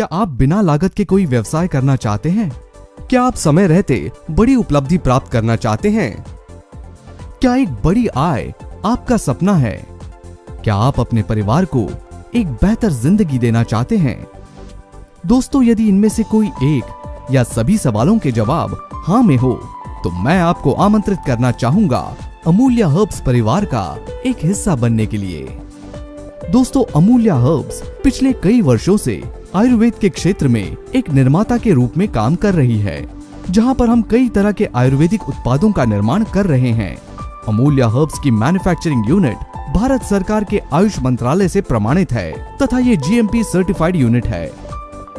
क्या आप बिना लागत के कोई व्यवसाय करना चाहते हैं? क्या आप समय रहते बड़ी उपलब्धि प्राप्त करना चाहते हैं? क्या एक बड़ी आय आपका सपना है? क्या आप अपने परिवार को एक बेहतर जिंदगी देना चाहते हैं? दोस्तों, यदि इनमें से कोई एक या सभी सवालों के जवाब हाँ में हो, तो मैं आपको आमंत्रित करना चाहूंगा अमूल्य हर्ब्स परिवार का एक हिस्सा बनने के लिए। दोस्तों, अमूल्य हर्ब्स पिछले कई वर्षों से आयुर्वेद के क्षेत्र में एक निर्माता के रूप में काम कर रही है, जहां पर हम कई तरह के आयुर्वेदिक उत्पादों का निर्माण कर रहे हैं। अमूल्य हर्ब्स की मैन्युफैक्चरिंग यूनिट भारत सरकार के आयुष मंत्रालय से प्रमाणित है तथा ये GMP सर्टिफाइड यूनिट है।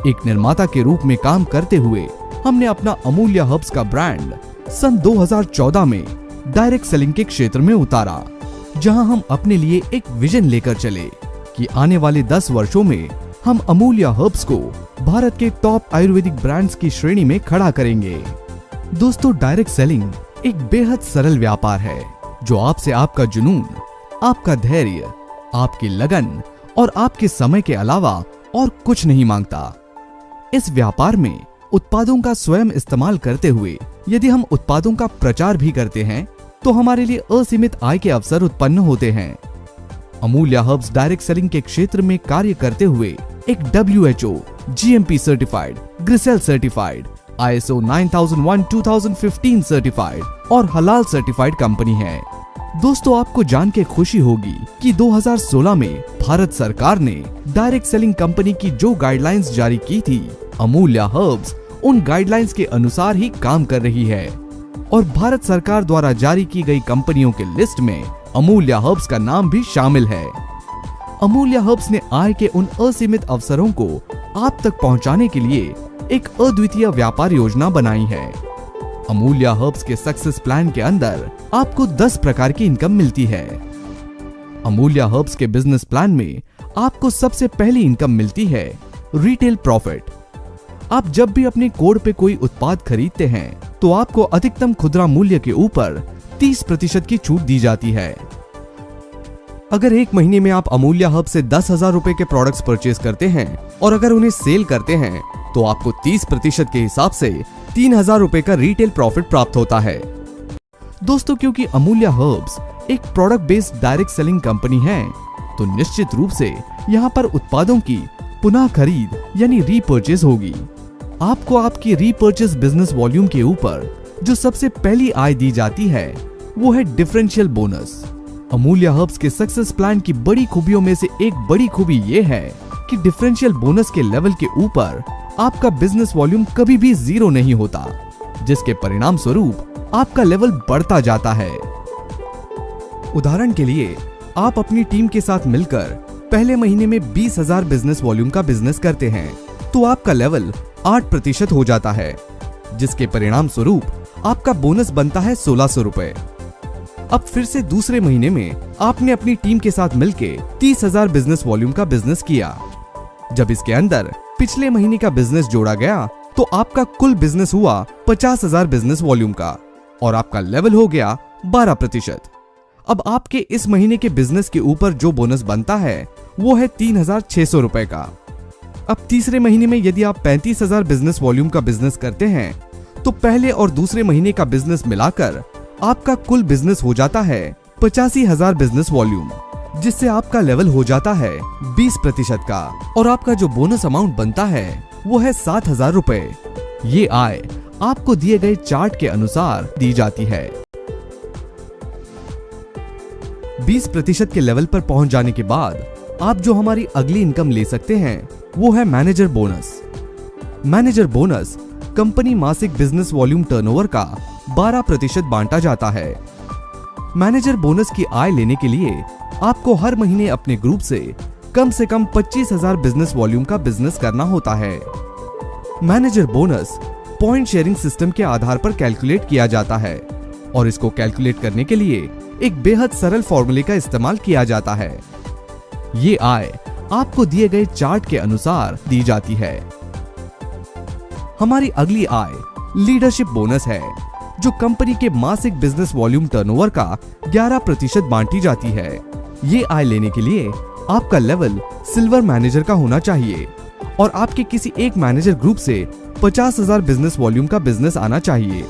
एक निर्माता के रूप में काम करते हुए हमने अपना अमूल्य हर्ब्स का ब्रांड सन 2014 में डायरेक्ट सेलिंग के क्षेत्र में उतारा, जहां हम अपने लिए एक विजन लेकर चले कि आने वाले 10 वर्षों में हम अमूल्य हर्ब्स को भारत के टॉप आयुर्वेदिक ब्रांड्स की श्रेणी में खड़ा करेंगे। दोस्तों, डायरेक्ट सेलिंग एक बेहद सरल व्यापार है जो आपसे आपका जुनून, आपका धैर्य, आपकी लगन और आपके समय के अलावा और कुछ नहीं मांगता। इस व्यापार में उत्पादों का स्वयं इस्तेमाल करते हुए यदि हम उत्पादों का प्रचार भी करते हैं तो हमारे लिए असीमित आय के अवसर उत्पन्न होते हैं। अमूल्य हर्ब्स डायरेक्ट सेलिंग के क्षेत्र में कार्य करते हुए एक WHO, GMP सर्टिफाइड, ग्रिसेल सर्टिफाइड, ISO 9001:2015 सर्टिफाइड और हलाल सर्टिफाइड कंपनी है। दोस्तों, आपको जान के खुशी होगी कि 2016 में भारत सरकार ने डायरेक्ट सेलिंग कंपनी की जो गाइडलाइंस जारी की थी, अमूल्य हर्ब्स उन गाइडलाइंस के अनुसार ही काम कर रही है और भारत सरकार द्वारा जारी की गई कंपनियों के लिस्ट में अमूल्य हर्ब्स का नाम भी शामिल है। अमूल्य हर्ब्स ने आय के उन असीमित अवसरों को आप तक पहुंचाने के लिए एक अद्वितीय व्यापार योजना बनाई है। अमूल्य हर्ब्स के सक्सेस प्लान के अंदर आपको 10 प्रकार की इनकम मिलती है। अमूल्य हर्ब्स के बिजनेस प्लान में आपको सबसे पहली इनकम मिलती है रिटेल प्रॉफिट। आप जब भी अपने कोड पे कोई उत्पाद खरीदते हैं तो आपको अधिकतम खुदरा मूल्य के ऊपर 30% की छूट दी जाती है। अगर एक महीने में आप अमूल्य हर्ब से 10,000 रुपए के प्रोडक्ट्स परचेज करते हैं और अगर उन्हें सेल करते हैं तो आपको 30% के हिसाब से 3,000 रुपए का रिटेल प्रॉफिट प्राप्त होता है। दोस्तों, क्योंकि अमूल्य हर्ब्स एक product based direct selling company है, तो निश्चित रूप से यहाँ पर उत्पादों की पुनः खरीद यानी रीपर्चेज होगी। आपको आपकी रीपर्चेज बिजनेस वॉल्यूम के ऊपर जो सबसे पहली आय दी जाती है वो है डिफरेंशियल बोनस। अमूल्य हर्ब्स के सक्सेस प्लान की बड़ी खूबियों में से एक बड़ी खूबी ये है कि डिफरेंशियल बोनस के लेवल के ऊपर आपका बिजनेस वॉल्यूम कभी भी 0 नहीं होता, जिसके परिणाम स्वरूप आपका लेवल बढ़ता जाता है। उदाहरण के लिए, आप अपनी टीम के साथ मिलकर पहले महीने में 20,000 बिजनेस वॉल्यूम का बिजनेस करते हैं तो आपका लेवल 8% हो जाता है, जिसके परिणाम स्वरूप आपका बोनस बनता है 1,600 रुपए। अब फिर से दूसरे महीने में आपने अपनी टीम के साथ मिलकर 30,000 बिजनेस वॉल्यूम का बिजनेस किया। जब इसके अंदर पिछले महीने का बिजनेस जोड़ा गया तो आपका कुल बिजनेस हुआ 50,000 बिजनेस वॉल्यूम का और आपका लेवल हो गया 12%। अब आपके इस महीने के बिजनेस के ऊपर जो बोनस बनता है वो है 3,600 रुपए का। अब तीसरे महीने में यदि आप 35,000 बिजनेस वॉल्यूम का बिजनेस करते हैं तो पहले और दूसरे महीने का बिजनेस मिलाकर आपका कुल बिजनेस हो जाता है 85,000 बिजनेस वॉल्यूम, जिससे आपका लेवल हो जाता है 20% का और आपका जो बोनस अमाउंट बनता है वो है 7,000 रुपए। ये आय आपको दिए गए चार्ट के अनुसार दी जाती है। 20% के लेवल पर पहुंच जाने के बाद आप जो हमारी अगली इनकम ले सकते हैं वो है manager bonus. Manager bonus company मासिक बिजनेस वॉल्यूम टर्नओवर का 12% बांटा जाता है। मैनेजर बोनस की आय लेने के लिए आपको हर महीने अपने ग्रुप से कम 25,000 बिजनेस वॉल्यूम का बिजनेस करना होता है। Manager bonus point sharing system के आधार पर कैलकुलेट किया जाता है और इसको कैलकुलेट करने के लिए एक बेहद सरल फॉर्मूले का इस्तेमाल किया जाता है। ये आय आपको दिए गए चार्ट के अनुसार दी जाती है। हमारी अगली आय लीडरशिप बोनस है, जो कंपनी के मासिक बिजनेस वॉल्यूम टर्नओवर का 11% बांटी जाती है। ये आय लेने के लिए आपका लेवल सिल्वर मैनेजर का होना चाहिए और आपके किसी एक मैनेजर ग्रुप से 50,000 बिजनेस वॉल्यूम का बिजनेस आना चाहिए।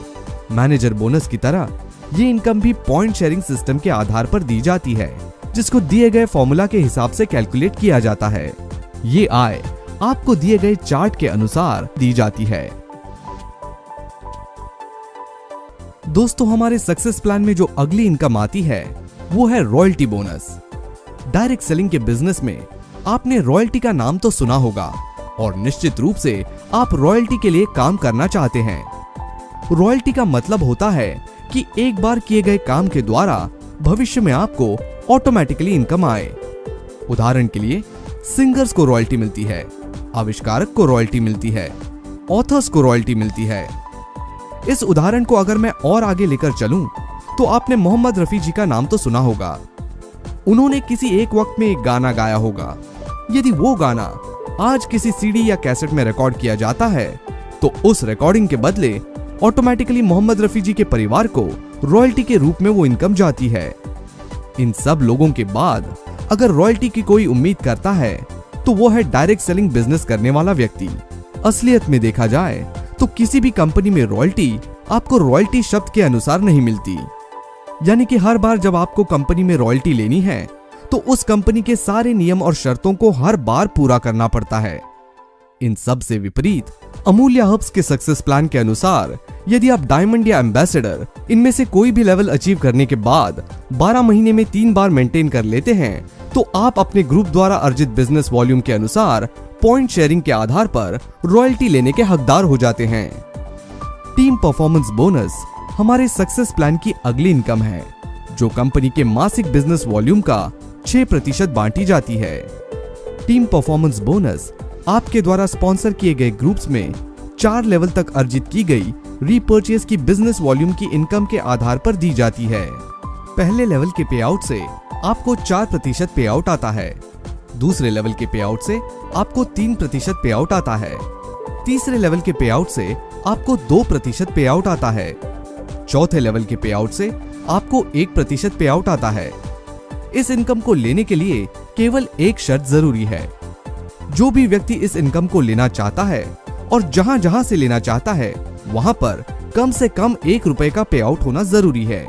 मैनेजर बोनस की तरह ये इनकम भी पॉइंट शेयरिंग सिस्टम के आधार पर दी जाती है, जिसको दिए गए फॉर्मूला के हिसाब से कैलकुलेट किया जाता है। ये आय आपको दिए गए चार्ट के अनुसार दी जाती है। दोस्तों, हमारे सक्सेस प्लान में जो अगली इनकम आती है वो है रॉयल्टी बोनस। डायरेक्ट सेलिंग के बिजनेस में आपने रॉयल्टी का नाम तो सुना होगा और निश्चित रूप से आप रॉयल्टी के लिए काम करना चाहते हैं। रॉयल्टी का मतलब होता है कि एक बार किए गए काम के द्वारा भविष्य में आपको ऑटोमेटिकली इनकम आए। उदाहरण के लिए सिंगर्स को रॉयल्टी मिलती है, आविष्कारक को रॉयल्टी मिलती है, ऑथर्स को रॉयल्टी मिलती है। इस उदाहरण को अगर मैं और आगे लेकर चलूं तो आपने मोहम्मद रफी जी का नाम तो सुना होगा। उन्होंने किसी एक वक्त में एक गाना गाया होगा। यदि वो गाना आज किसी सीडी या कैसेट में रिकॉर्ड किया जाता है तो उस रिकॉर्डिंग के बदले ऑटोमेटिकली मोहम्मद रफी जी के परिवार को रॉयल्टी के रूप में वो इनकम जाती है। इन सब लोगों के बाद अगर रॉयल्टी की कोई उम्मीद करता है तो वो है डायरेक्ट सेलिंग बिजनेस करने वाला व्यक्ति। असलियत में देखा जाए तो किसी भी कंपनी में रॉयल्टी आपको रॉयल्टी शब्द के अनुसार नहीं मिलती। यानी कि हर बार जब आपको कंपनी में रॉयल्टी लेनी है तो उस कंपनी के सारे नियम और शर्तों को हर बार पूरा करना पड़ता है। इन सब से विपरीत अमूल्य हर्ब्स के सक्सेस प्लान के अनुसार यदि आप डायमंड या एम्बेसडर इनमें से कोई भी लेवल अचीव करने के बाद 12 महीने में 3 बार मेंटेन कर लेते हैं तो आप अपने ग्रुप द्वारा अर्जित बिजनेस वॉल्यूम के अनुसार पॉइंट शेयरिंग के आधार पर रॉयल्टी लेने के हकदार हो जाते हैं। टीम परफॉर्मेंस बोनस हमारे सक्सेस प्लान की अगली इनकम है, जो कंपनी के मासिक बिजनेस वॉल्यूम का 6% बांटी जाती है। टीम परफॉर्मेंस बोनस आपके द्वारा स्पॉन्सर किए गए ग्रुप्स में 4 लेवल तक अर्जित की गई रीपर्चेस की बिजनेस वॉल्यूम की इनकम के आधार पर दी जाती है। पहले लेवल के पे आउट से आपको 4% पे आउट आता है, दूसरे लेवल के पे आउट से आपको 3% पे आउट आता है, तीसरे लेवल के पे आउट से आपको 2% पे आउट आता है, चौथे लेवल के पे आउट से आपको 1% पे आउट आता है। इस इनकम को लेने के लिए केवल एक शर्त जरूरी है। जो भी व्यक्ति इस इनकम को लेना चाहता है और जहां जहां से लेना चाहता है वहां पर कम से कम ₹1 का पे आउट होना जरूरी है।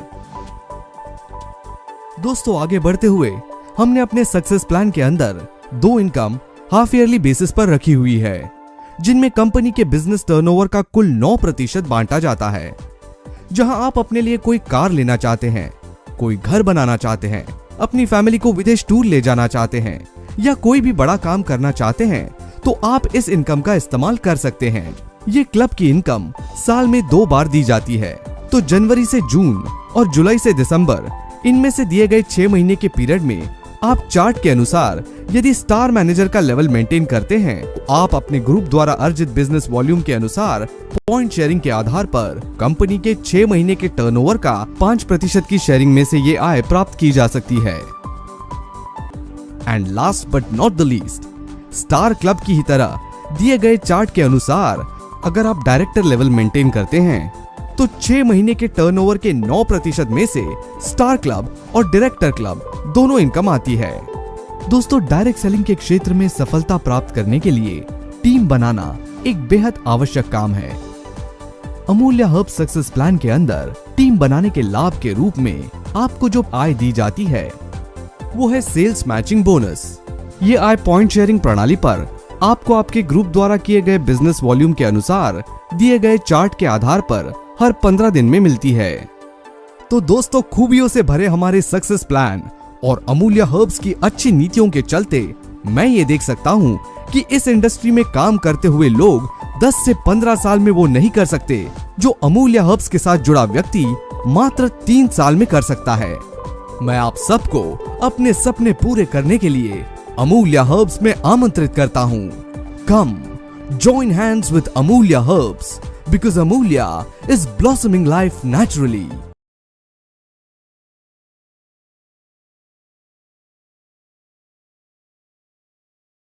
दोस्तों, आगे बढ़ते हुए हमने अपने सक्सेस प्लान के अंदर 2 इनकम हाफ ईयरली बेसिस पर रखी हुई है, जिनमें कंपनी के बिजनेस टर्नओवर का कुल 9% बांटा जाता है। जहां आप अपने लिए कोई कार लेना चाहते हैं, कोई घर बनाना चाहते हैं, अपनी फैमिली को विदेश टूर ले जाना चाहते हैं या कोई भी बड़ा काम करना चाहते हैं तो आप इस इनकम का इस्तेमाल कर सकते हैं। ये क्लब की इनकम साल में 2 बार दी जाती है, तो जनवरी से जून और जुलाई से दिसंबर, इनमें से दिए गए 6 महीने के पीरियड में आप चार्ट के अनुसार यदि स्टार मैनेजर का लेवल मेंटेन करते हैं तो आप अपने ग्रुप द्वारा अर्जित बिजनेस वॉल्यूम के अनुसार पॉइंट शेयरिंग के आधार पर कंपनी के 6 महीने के टर्नओवर का 5% की शेयरिंग में से ये आय प्राप्त की जा सकती है। And last but not the least, star club की ही तरह दिए गए चार्ट के अनुसार अगर आप डायरेक्टर लेवल मेंटेन करते हैं तो 6 महीने के टर्नओवर के 9% में से स्टार क्लब और डायरेक्टर क्लब दोनों इनकम आती है। दोस्तों, डायरेक्ट सेलिंग के क्षेत्र में सफलता प्राप्त करने के लिए टीम बनाना एक बेहद आवश्यक काम है। अमूल्य हर्ब्स सक्सेस प्लान के अंदर टीम बनाने के लाभ के रूप में आपको जो आय दी जाती है वो है सेल्स मैचिंग बोनस। ये आय पॉइंट शेयरिंग प्रणाली पर आपको आपके ग्रुप द्वारा किए गए बिजनेस वॉल्यूम के अनुसार दिए गए चार्ट के आधार पर हर 15 दिन में मिलती है। तो दोस्तों, खूबियों से भरे हमारे सक्सेस प्लान और अमूल्य हर्ब्स की अच्छी नीतियों के चलते मैं ये देख सकता हूँ कि इस इंडस्ट्री में काम करते हुए लोग 10 से 15 साल में वो नहीं कर सकते जो अमूल्य हर्ब्स के साथ जुड़ा व्यक्ति मात्र 3 साल में कर सकता है। मैं आप सबको अपने सपने पूरे करने के लिए अमूल्य हर्ब्स में आमंत्रित करता हूँ। कम जॉइन हैंड्स विद अमूल्य herbs because Amulya is blossoming life naturally.